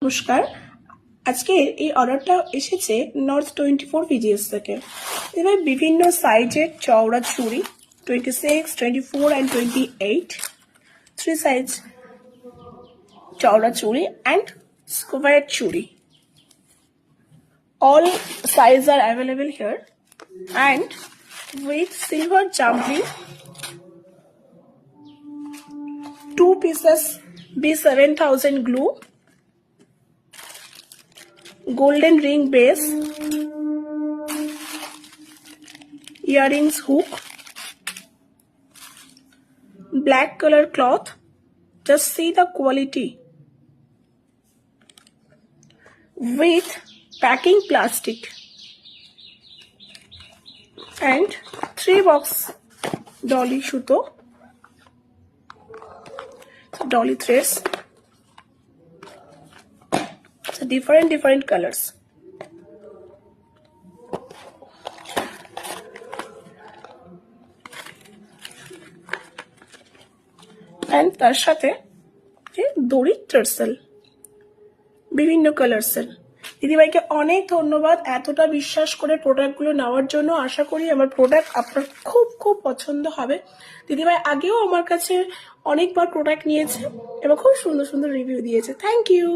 নমস্কার। আজকে এই অর্ডারটা এসেছে নর্থ 24 ভিজিএস থেকে। এবার বিভিন্ন সাইজের চওড়া চুড়ি 26, 24 and 28, 3 সাইজ চওড়া চুড়ি and square churi. All sizes are available here and with silver jumping, 2 pieces B7000 glue, golden ring base, earrings hook, black color cloth. Just see the quality with packing plastic and 3 box dolly shuto, dolly threads, so different colors. And তার সাথে যে দড়ি tassel বিভিন্ন কালার্সের। দিদিভাইকে অনেক ধন্যবাদ এতটা বিশ্বাস করে প্রোডাক্টগুলো নেওয়ার জন্য। আশা করি আমার প্রোডাক্ট আপনার খুব পছন্দ হবে। দিদিভাই আগেও আমার কাছে অনেকবার প্রোডাক্ট নিয়েছে এবং খুব সুন্দর রিভিউ দিয়েছে। Thank you.